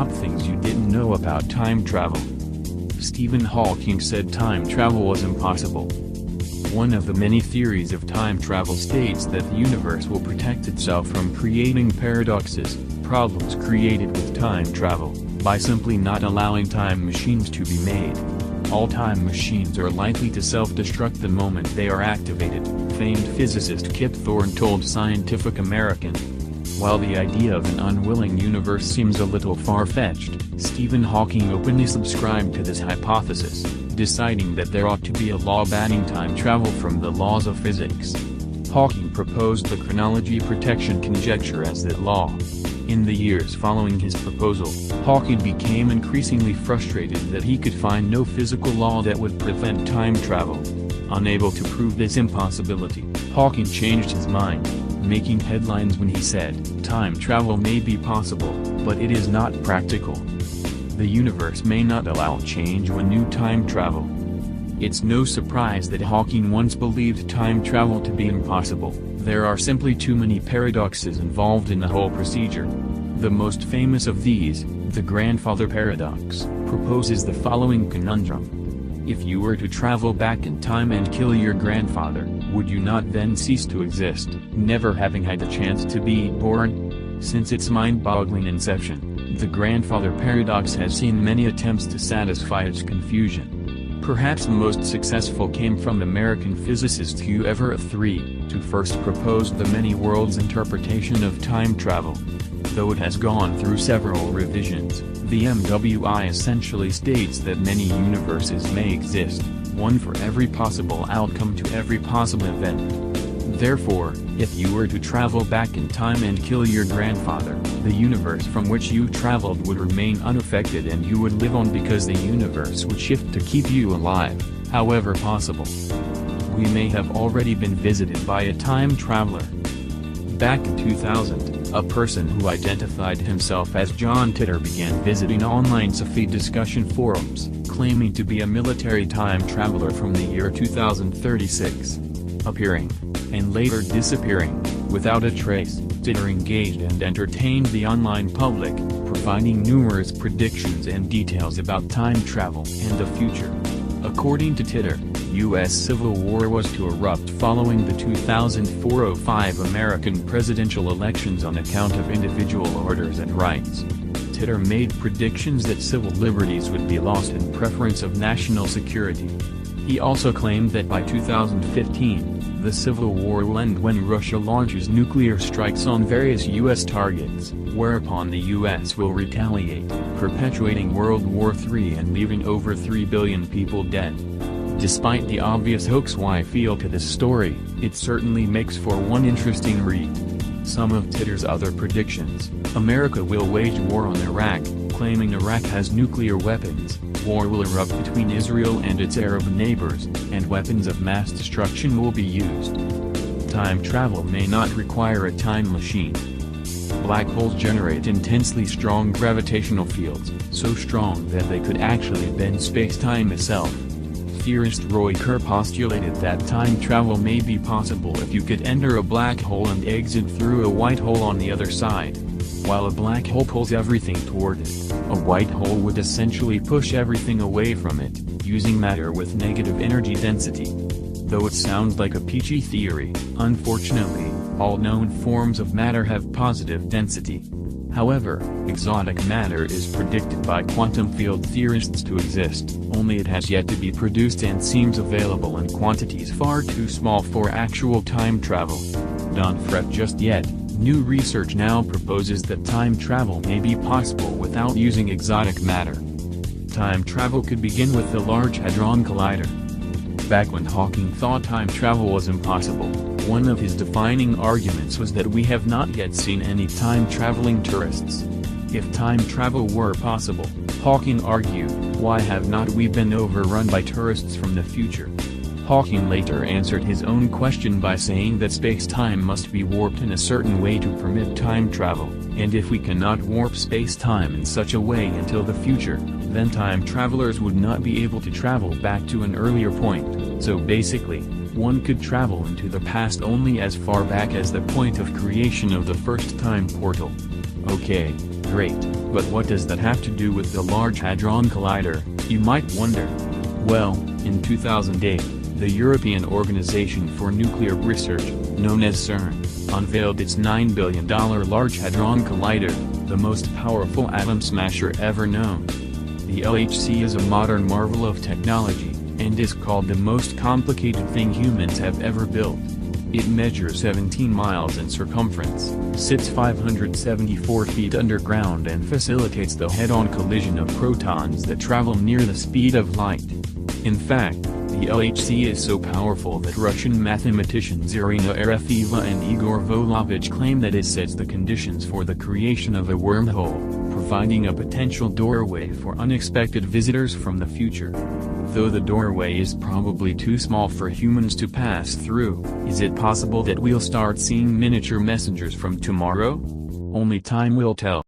top things you didn't know about time travel. Stephen Hawking said time travel was impossible. One of the many theories of time travel states that the universe will protect itself from creating paradoxes, problems created with time travel, by simply not allowing time machines to be made. All time machines are likely to self-destruct the moment they are activated, famed physicist Kip Thorne told Scientific American. While the idea of an unwilling universe seems a little far-fetched, Stephen Hawking openly subscribed to this hypothesis, deciding that there ought to be a law banning time travel from the laws of physics. Hawking proposed the chronology protection conjecture as that law. In the years following his proposal, Hawking became increasingly frustrated that he could find no physical law that would prevent time travel. Unable to prove this impossibility, Hawking changed his mind, making headlines when he said, "Time travel may be possible, but it is not practical. The universe may not allow change when new time travel." It's no surprise that Hawking once believed time travel to be impossible. There are simply too many paradoxes involved in the whole procedure. The most famous of these, the grandfather paradox, proposes the following conundrum. If you were to travel back in time and kill your grandfather, would you not then cease to exist, never having had the chance to be born? Since its mind-boggling inception, the grandfather paradox has seen many attempts to satisfy its confusion. Perhaps the most successful came from American physicist Hugh Everett III, who first proposed the many worlds interpretation of time travel. Though it has gone through several revisions, the MWI essentially states that many universes may exist, one for every possible outcome to every possible event. Therefore, if you were to travel back in time and kill your grandfather, the universe from which you traveled would remain unaffected and you would live on because the universe would shift to keep you alive, however possible. We may have already been visited by a time traveler. Back in 2000, a person who identified himself as John Titor began visiting online Sophie discussion forums, claiming to be a military time traveler from the year 2036. Appearing, and later disappearing, without a trace, Titor engaged and entertained the online public, providing numerous predictions and details about time travel and the future. According to Titor, U.S. Civil War was to erupt following the 2004-05 American presidential elections on account of individual orders and rights. Titor made predictions that civil liberties would be lost in preference of national security. He also claimed that by 2015, the Civil War will end when Russia launches nuclear strikes on various U.S. targets, whereupon the U.S. will retaliate, perpetuating World War III and leaving over 3 billion people dead. Despite the obvious hoax feel to this story, it certainly makes for one interesting read. Some of Titor's other predictions: America will wage war on Iraq, claiming Iraq has nuclear weapons, war will erupt between Israel and its Arab neighbors, and weapons of mass destruction will be used. Time travel may not require a time machine. Black holes generate intensely strong gravitational fields, so strong that they could actually bend space-time itself. Theorist Roy Kerr postulated that time travel may be possible if you could enter a black hole and exit through a white hole on the other side. While a black hole pulls everything toward it, a white hole would essentially push everything away from it, using matter with negative energy density. Though it sounds like a peachy theory, unfortunately, all known forms of matter have positive density. However, exotic matter is predicted by quantum field theorists to exist, only it has yet to be produced and seems available in quantities far too small for actual time travel. Don't fret just yet, new research now proposes that time travel may be possible without using exotic matter. Time travel could begin with the Large Hadron Collider. Back when Hawking thought time travel was impossible, one of his defining arguments was that we have not yet seen any time-traveling tourists. If time travel were possible, Hawking argued, why have not we been overrun by tourists from the future? Hawking later answered his own question by saying that space-time must be warped in a certain way to permit time travel, and if we cannot warp space-time in such a way until the future, then time travelers would not be able to travel back to an earlier point. So basically, One could travel into the past only as far back as the point of creation of the first time portal. Okay, great, but what does that have to do with the Large Hadron Collider, you might wonder? Well, in 2008, the European Organization for Nuclear Research, known as CERN, unveiled its $9 billion Large Hadron Collider, the most powerful atom smasher ever known. The LHC is a modern marvel of technology, and is called the most complicated thing humans have ever built. It measures 17 miles in circumference, sits 574 feet underground and facilitates the head-on collision of protons that travel near the speed of light. In fact, the LHC is so powerful that Russian mathematicians Irina Arefyeva and Igor Volovich claim that it sets the conditions for the creation of a wormhole, providing a potential doorway for unexpected visitors from the future. Though the doorway is probably too small for humans to pass through, is it possible that we'll start seeing miniature messengers from tomorrow? Only time will tell.